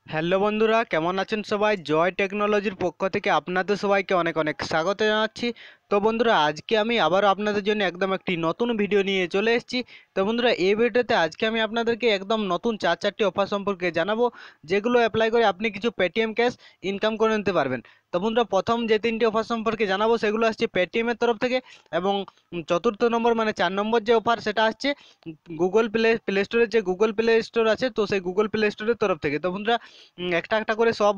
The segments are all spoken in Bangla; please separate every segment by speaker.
Speaker 1: হ্যালো বন্ধুরা, কেমন আছেন সবাই? জয় টেকনোলজির পক্ষ থেকে আপনাদের সবাইকে অনেক অনেক স্বাগত জানাচ্ছি। তো বন্ধুরা, আজকে আমি আবারও আপনাদের জন্য একদম একটি নতুন ভিডিও নিয়ে চলে এসেছি। তো বন্ধুরা, এই ভিডিওতে আজকে আমি আপনাদেরকে একদম নতুন চারটি অফার সম্পর্কে জানাবো, যেগুলো অ্যাপ্লাই করে আপনি কিছু পেটিএম ক্যাশ ইনকাম করে নিতে পারবেন। তো বন্ধুরা, প্রথম যে তিনটি অফার সম্পর্কে জানাবো সেগুলো আসছে পেটিএমের তরফ থেকে, এবং চতুর্থ নম্বর মানে 4 নম্বর যে অফার সেটা আসছে গুগল প্লে স্টোরের যে গুগল প্লে স্টোর আছে, তো সেই গুগল প্লে স্টোরের তরফ থেকে। তো বন্ধুরা, একটা একটা করে সব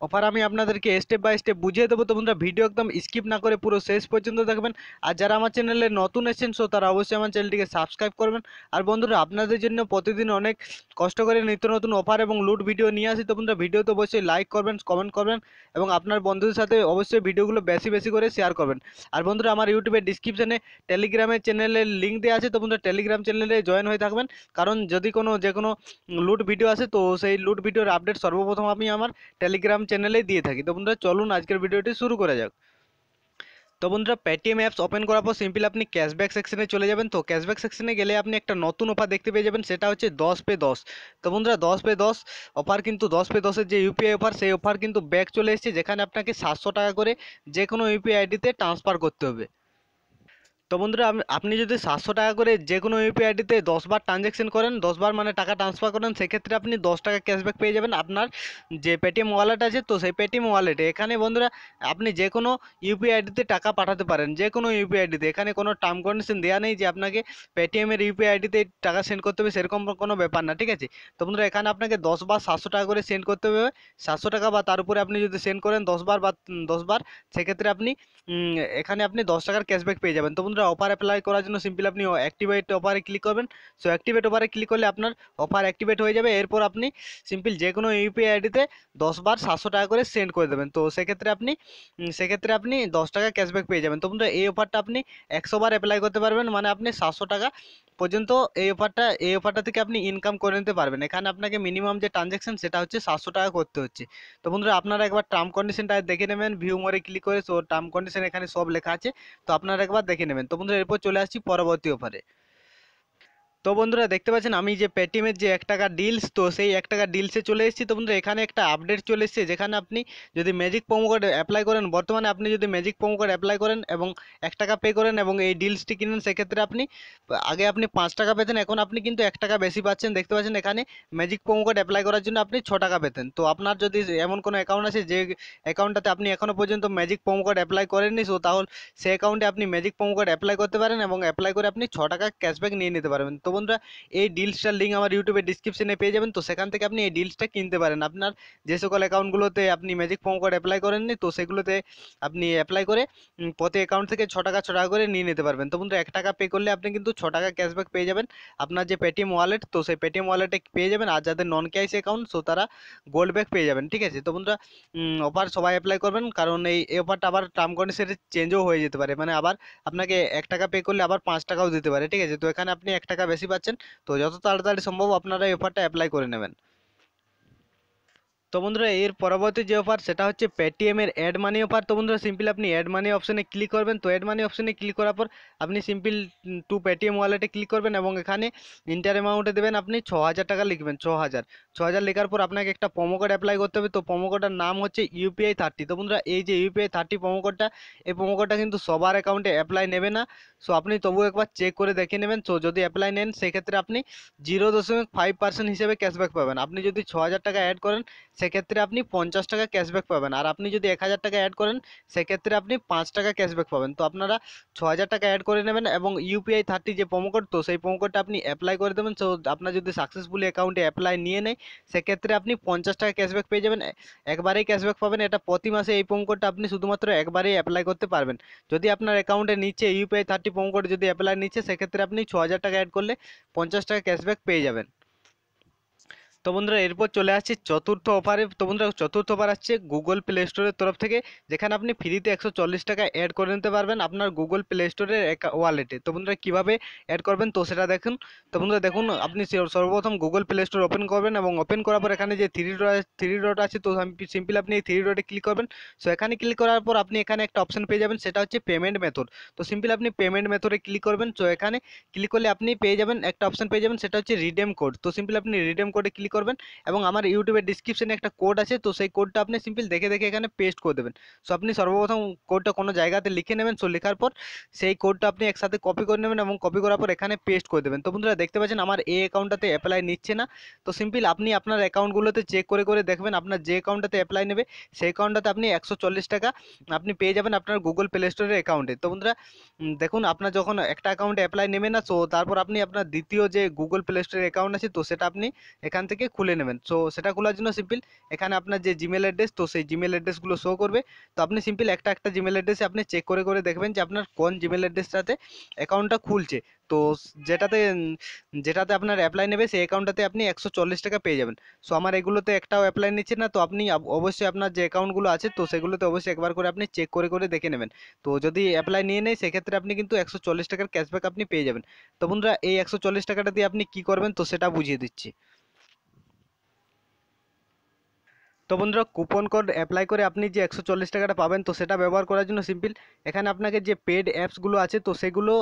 Speaker 1: অফার আমি আপনাদেরকে স্টেপ বাই স্টেপ বুঝিয়ে দেবো। তো বন্ধুরা, ভিডিও একদম স্কিপ না করে পুরো শেষ পর্যন্ত দেখবেন। আর যারা আমার চ্যানেলে নতুন এসেছেন সো তারা অবশ্যই আমার চ্যানেলটিকে সাবস্ক্রাইব করবেন। আর বন্ধুরা, আপনাদের জন্য প্রতিদিন অনেক কষ্ট করে নিত্য নতুন অফার এবং লুট ভিডিও নিয়ে আসি। তো বন্ধুরা, ভিডিওতে অবশ্যই লাইক করবেন, কমেন্ট করবেন এবং আপনার বন্ধুদের সাথে অবশ্যই ভিডিওগুলো বেশি বেশি করে শেয়ার করবেন। আর বন্ধুরা, আমার ইউটিউবের ডিসক্রিপশনে টেলিগ্রামের চ্যানেলের লিঙ্ক দেওয়া আছে। তো বন্ধুরা, টেলিগ্রাম চ্যানেলে জয়েন হয়ে থাকবেন, কারণ যদি যে কোনো লুট ভিডিও আসে তো সেই লুট ভিডিওর আপডেট সর্বপ্রথম আমি আমার টেলিগ্রাম চ্যানেলেই দিয়ে থাকি। তো বন্ধুরা, চলুন আজকের ভিডিওটি শুরু করা যাক। তো বন্ধুরা, পেটিএম অ্যাপস ওপেন করার পর সিম্পল আপনি ক্যাশব্যাক সেকশনে চলে যাবেন। তো ক্যাশব্যাক সেকশনে গেলে আপনি একটা নতুন অফার দেখতে পেয়ে যাবেন, সেটা হচ্ছে 10 পে 10। তো বন্ধুরা, 10 পে 10 অফার, কিন্তু 10 পে 10-এর যে ইউপিআই অফার সেই অফার কিন্তু ব্যাক চলে এসেছে, যেখানে আপনাকে 700 টাকা করে যে কোনো ইউপিআই আইডিতে ট্রান্সফার করতে হবে। তো বন্ধুরা, আপনি যদি 700 টাকা করে যে কোনো ইউপিআই আইডিতে 10 বার ট্রানজ্যাকশন করেন, 10 বার মানে টাকা ট্রান্সফার করেন, সেক্ষেত্রে আপনি 10 টাকা ক্যাশব্যাক পেয়ে যাবেন আপনার যে পেটিএম ওয়ালেট আছে, তো সেই পেটিএম ওয়ালেটে। এখানে বন্ধুরা, আপনি যে কোনো ইউপিআই আইডিতে টাকা পাঠাতে পারেন, যে কোনো ইউপিআই আইডিতে। এখানে কোনো টার্ম কন্ডিশন দেওয়া নেই যে আপনাকে পেটিএমের ইউপিআই আইডিতে টাকা সেন্ড করতে হবে, সেরকম কোনো ব্যাপার না, ঠিক আছে? তো বন্ধুরা, এখানে আপনাকে 10 বার 700 টাকা করে সেন্ড করতে হবে। 700 টাকা বা তার উপরে আপনি যদি সেন্ড করেন 10 বার বা 10 বার, সেক্ষেত্রে আপনি এখানে আপনি 10 টাকার ক্যাশব্যাক পেয়ে যাবেন। তো বন্ধুরা, অফার অ্যাপ্লাই করার জন্য সিম্পল আপনি অ্যাক্টিভেট অফারে ক্লিক করবেন। সো অ্যাক্টিভেট অফারে ক্লিক করলে আপনার অফার অ্যাক্টিভেট হয়ে যাবে। এরপর আপনি সিম্পল যে কোনো ইউপিআই আইডিতে 10 বার 700 টাকা করে সেন্ড করে দেবেন। তো সেক্ষেত্রে আপনি 10 টাকা ক্যাশব্যাক পেয়ে যাবেন। তো বন্ধুরা, এই অফারটা আপনি 100 বার অ্যাপ্লাই করতে পারবেন, মানে আপনি 700 টাকা পর্যন্ত এই অফারটা থেকে আপনি ইনকাম করে নিতে পারবেন। এখানে আপনাকে মিনিমাম যে ট্রানজ্যাকশন সেটা হচ্ছে 700 টাকা করতে হচ্ছে। তো বন্ধুরা, আপনারা একবার টার্ম কন্ডিশনটা দেখে নেবেন, ভিউ মোরে ক্লিক করে। সো টার্ম কন্ডিশন এখানে সব লেখা আছে, তো আপনারা একবার দেখে নেবেন। তো বন্ধুরা, এরপর চলে আসছি পরবর্তী অফারে। তো বন্ধুরা, দেখতে পাচ্ছেন আমি যে পেটিএমের যে 1 টাকা ডিলস, তো সেই 1 টাকা ডিলসে চলে এসেছি। তো বন্ধুরা, এখানে একটা আপডেট চলে এসেছে, যেখানে আপনি যদি ম্যাজিক প্রোমো কোড অ্যাপ্লাই করেন, বর্তমানে আপনি যদি ম্যাজিক প্রোমো কোড অ্যাপ্লাই করেন এবং 1 টাকা পে করেন এবং এই ডিলসটি কিনেন, সেক্ষেত্রে আগে আপনি 5 টাকা পেতেন, এখন আপনি কিন্তু 1 টাকা বেশি পাচ্ছেন। দেখতে পাচ্ছেন এখানে ম্যাজিক প্রোমো কোড অ্যাপ্লাই করার জন্য আপনি 6 টাকা পেতেন। তো আপনার যদি এমন কোনো অ্যাকাউন্ট আছে যে অ্যাকাউন্টটাতে আপনি এখনও পর্যন্ত ম্যাজিক প্রোমো কোড অ্যাপ্লাই করেননি, সো তাহলে সেই অ্যাকাউন্টে আপনি ম্যাজিক প্রোমো কোড অ্যাপ্লাই করতে পারেন এবং অ্যাপ্লাই করে আপনি 6 টাকা ক্যাশব্যাক নিয়ে নিতে পারবেন। তো বন্ধুরা, এই ডিলসটার লিঙ্ক আমার ইউটিউবের ডিসক্রিপশনে পেয়ে যাবেন। তো সেখান থেকে আপনি এই ডিলসটা কিনতে পারেন। আপনার যে সকল অ্যাকাউন্টগুলোতে আপনি ম্যাজিক প্রোমো কোড অ্যাপ্লাই করেননি, তো সেগুলোতে আপনি অ্যাপ্লাই করে প্রতি অ্যাকাউন্ট থেকে 6 টাকা করে নিয়ে নিতে পারবেন। তো বন্ধুরা, 1 টাকা পে করলে আপনি কিন্তু 6 টাকা ক্যাশব্যাক পেয়ে যাবেন আপনার যে পেটিএম ওয়ালেট, তো সেই পেটিএম ওয়ালেটে পেয়ে যাবেন। আর যাদের নন ক্যাশ অ্যাকাউন্ট, সো তারা গোল্ড ব্যাক পেয়ে যাবেন, ঠিক আছে? তো বন্ধুরা, অফার সবাই অ্যাপ্লাই করবেন, কারণ এই অফারটা আবার টার্ম কন্ডিশনে চেঞ্জও হয়ে যেতে পারে, মানে আবার আপনাকে 1 টাকা পে করলে আবার 5 টাকাও দিতে পারে, ঠিক আছে? তো এখানে আপনি 1 টাকা বেশি পাচ্ছেন। তো যত তাড়াতাড়ি সম্ভব আপনারা এই অফারটা অ্যাপ্লাই করে নেবেন। তো বন্ধুরা, এর পরবর্তী যে অফার সেটা হচ্ছে পেটিএম এর অ্যাড মানি অফার। তো বন্ধুরা, সিম্পল আপনি অ্যাড মানি অপশনে ক্লিক করবেন। তো অ্যাড মানি অপশনে ক্লিক করার পর আপনি সিম্পল টু পেটিএম ওয়ালেটে ক্লিক করবেন এবং এখানে ইন্টার অ্যামাউন্টে দেবেন আপনি 6,000 টাকা লিখবেন। 6,000 লেখার পর আপনাকে একটা প্রোমো কোড অ্যাপ্লাই করতে হবে। তো প্রোমো কোডের নাম হচ্ছে UPI 30। তো বন্ধুরা, এই যে UPI 30 প্রোমো কোডটা, এই প্রোমো কোডটা কিন্তু সবার অ্যাকাউন্টে অ্যাপ্লাই নেবে না। সো আপনি তবু একবার চেক করে দেখে নেবেন। সো যদি অ্যাপ্লাই নেন, সেক্ষেত্রে আপনি 0.5% হিসেবে ক্যাশব্যাক পাবেন। আপনি যদি 6,000 টাকা অ্যাড করেন, সেক্ষেত্রে আপনি 50 টাকা ক্যাশব্যাক পাবেন। আর আপনি যদি 1,000 টাকা অ্যাড করেন, সেক্ষেত্রে আপনি 5 টাকা ক্যাশব্যাক পাবেন। তো আপনারা 6,000 টাকা অ্যাড করে নেবেন এবং UPI 30 যে প্রোমো কোড, তো সেই প্রোমো কোডটা আপনি অ্যাপ্লাই করে দেবেন। সো আপনার যদি সাকসেসফুলি অ্যাকাউন্টে অ্যাপ্লাই নিয়ে নেয়, সেক্ষেত্রে আপনি 50 টাকা ক্যাশব্যাক পেয়ে যাবেন। একবারেই ক্যাশব্যাক পাবেন, এটা প্রতি মাসে এই প্রোমো কোডটা আপনি শুধুমাত্র একবারেই অ্যাপ্লাই করতে পারবেন। যদি আপনার অ্যাকাউন্টের নিচে UPI 30 প্রোমো কোড যদি অ্যাপ্লাই নিচ্ছে, সেক্ষেত্রে আপনি 6,000 টাকা অ্যাড করলে 50 টাকা ক্যাশব্যাক পেয়ে যাবেন। তো বন্ধুরা, এরপর চলে আসছে চতুর্থ অফারে। তো বন্ধুরা, চতুর্থ অফার আসছে গুগল প্লে স্টোরের তরফ থেকে, যেখানে আপনি ফ্রিতে 140 টাকা অ্যাড করে নিতে পারবেন আপনার গুগল প্লে স্টোরের ওয়ালেটে। তো বন্ধুরা, কীভাবে অ্যাড করবেন তো সেটা দেখুন। তো বন্ধুরা দেখুন, আপনি সর্বপ্রথম গুগল প্লে স্টোর ওপেন করবেন এবং ওপেন করার পর এখানে যে থ্রি ডট আছে, তো সিম্পল আপনি এই 3 ডটে ক্লিক করবেন। সো এখানে ক্লিক করার পর আপনি এখানে একটা অপশন পেয়ে যাবেন, সেটা হচ্ছে পেমেন্ট মেথড। তো সিম্পল আপনি পেমেন্ট মেথডে ক্লিক করবেন। সো এখানে ক্লিক করলে আপনি পেয়ে যাবেন একটা অপশন পেয়ে যাবেন, সেটা হচ্ছে রিডেম কোড। তো সিম্পল আপনি রিডেম কোডে ক্লিক করবেন এবং আমার ইউটিউবের ডিসক্রিপশনে একটা কোড আছে, তো সেই কোডটা আপনি সিম্পল দেখে দেখে এখানে পেস্ট করে দেবেন। সো আপনি সর্বপ্রথম কোডটা কোনো জায়গাতে লিখে নেবেন। সো লেখার পর সেই কোডটা আপনি একসাথে কপি করে নেবেন এবং কপি করার পর এখানে পেস্ট করে দেবেন। তো বন্ধুরা দেখতে পাচ্ছেন আমার এই অ্যাকাউন্টটাতে অ্যাপ্লাই নিচ্ছে না। তো সিম্পল আপনি আপনার অ্যাকাউন্টগুলোতে চেক করে করে দেখবেন আপনার যে অ্যাকাউন্টটাতে অ্যাপ্লাই নেবে সেই অ্যাকাউন্টটাতে আপনি 140 টাকা আপনি পেয়ে যাবেন আপনার গুগল প্লে স্টোরের অ্যাকাউন্টে। তো বন্ধুরা দেখুন আপনার যখন একটা অ্যাকাউন্টে অ্যাপ্লাই নেবে না, সো তারপর আপনি আপনার দ্বিতীয় যে গুগল প্লে স্টোরের অ্যাকাউন্ট আছে তো সেটা আপনি এখান থেকে খুলে নেবেন। সো সেটা খোলার জন্য সিম্পল এখানে আপনার যে জিমেল অ্যাড্রেস, তো সেই জিমেল অ্যাড্রেসগুলো শো করবে। তো আপনি সিম্পল একটা একটা জিমেল অ্যাড্রেসে আপনি চেক করে করে দেখবেন যে আপনার কোন জিমেল অ্যাড্রেসটাতে অ্যাকাউন্টটা খুলছে। তো যেটাতে আপনার অ্যাপ্লাই নেবে সেই অ্যাকাউন্টটাতে আপনি 140 টাকা পেয়ে যাবেন। সো আমার এগুলোতে একটাও অ্যাপ্লাই নিচ্ছে না। তো আপনি অবশ্যই আপনার যে অ্যাকাউন্টগুলো আছে তো সেগুলোতে অবশ্যই একবার করে আপনি চেক করে করে দেখে নেবেন। তো যদি অ্যাপ্লাই নিয়ে নেয় সেক্ষেত্রে আপনি কিন্তু 140 টাকার ক্যাশব্যাক আপনি পেয়ে যাবেন। তো বন্ধুরা এই 140 টাকাটা দিয়ে আপনি কি করবেন তো সেটা বুঝিয়ে দিচ্ছি। তো বন্ধুরা কুপন কোড অ্যাপ্লাই করে আপনি যে 140 টাকাটা পাবেন তো সেটা ব্যবহার করার জন্য সিম্পল এখানে আপনাকে যে পেড অ্যাপসগুলো আছে তো সেগুলো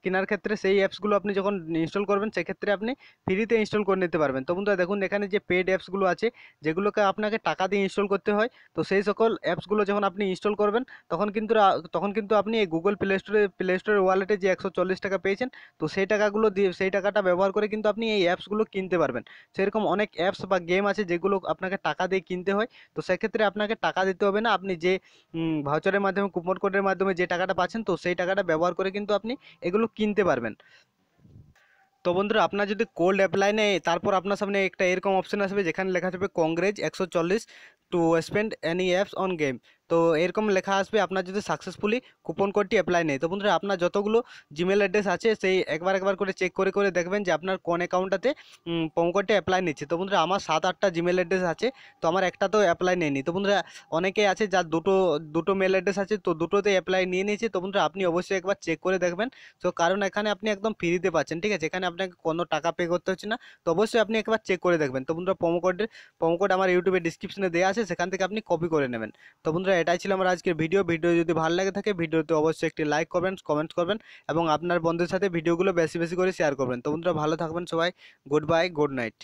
Speaker 1: কেনার ক্ষেত্রে সেই অ্যাপসগুলো আপনি যখন ইনস্টল করবেন সেক্ষেত্রে আপনি ফ্রিতে ইনস্টল করে নিতে পারবেন। তো বন্ধুরা দেখুন এখানে যে পেড অ্যাপসগুলো আছে যেগুলোকে আপনাকে টাকা দিয়ে ইনস্টল করতে হয়, তো সেই সকল অ্যাপসগুলো যখন আপনি ইনস্টল করবেন তখন কিন্তু আপনি এই গুগল প্লে স্টোরের ওয়ালেটে যে 140 টাকা পেয়েছেন তো সেই টাকাগুলো দিয়ে সেই টাকাটা ব্যবহার করে কিন্তু আপনি এই অ্যাপসগুলো কিনতে পারবেন। সেরকম অনেক অ্যাপস বা গেম আছে যেগুলো আপনাকে টাকা দিয়ে কিনতে হয়। তো সেক্ষেত্রে আপনাকে টাকা দিতে হবে না, আপনি যে ভাউচারের মাধ্যমে কুপন কোডের মাধ্যমে যে টাকাটা পাচ্ছেন তো সেই টাকাটা ব্যবহার করে কিন্তু আপনি এগুলো কিনতে পারবেন। তো বন্ধুরা আপনার যদি কোল্ড অ্যাপ্লাই নেয় তারপর আপনার সামনে একটা এরকম অপশন আসবে যেখানে লেখা থাকবে কংগ্রেজ 140 to spend any apps on game. তো এরকম লেখা আসবে আপনার যদি সাকসেসফুলি কুপন কোডটি অ্যাপ্লাই নেই। তো বন্ধুরা আপনার যতগুলো জিমেল অ্যাড্রেস আছে সেই একবার একবার করে চেক করে করে দেখবেন যে আপনার কোন অ্যাকাউন্টটাতে প্রোমো কোডটি অ্যাপ্লাই নিচ্ছে। তো বন্ধুরা আমার 7-8টা জিমেল অ্যাড্রেস আছে, তো আমার একটা তো অ্যাপ্লাই নেয়নি। তো বন্ধুরা অনেকেই আছে যার দুটো দুটো মেল অ্যাড্রেস আছে তো দুটোতে অ্যাপ্লাই নিয়ে নিয়েছে। তো বন্ধুরা আপনি অবশ্যই একবার চেক করে দেখবেন। তো কারণ এখানে আপনি একদম ফ্রিতে পাচ্ছেন, ঠিক আছে, এখানে আপনাকে কোনো টাকা পে করতে হচ্ছে না। তো অবশ্যই আপনি একবার চেক করে দেখবেন। তো বন্ধুরা প্রোমো কোড আমার ইউটিউবের ডিসক্রিপশনে দেওয়া আছে, সেখান থেকে আপনি কপি করে নেবেন। তো বন্ধুরা এটাই ছিল আমার আজকের ভিডিও যদি ভালো লাগে থাকে ভিডিওতে অবশ্যই একটি লাইক করবেন, কমেন্ট করবেন এবং আপনার বন্ধুদের সাথে ভিডিওগুলো বেশি বেশি করে শেয়ার করবেন। তো বন্ধুরা ভালো থাকবেন সবাই। Good bye, good night.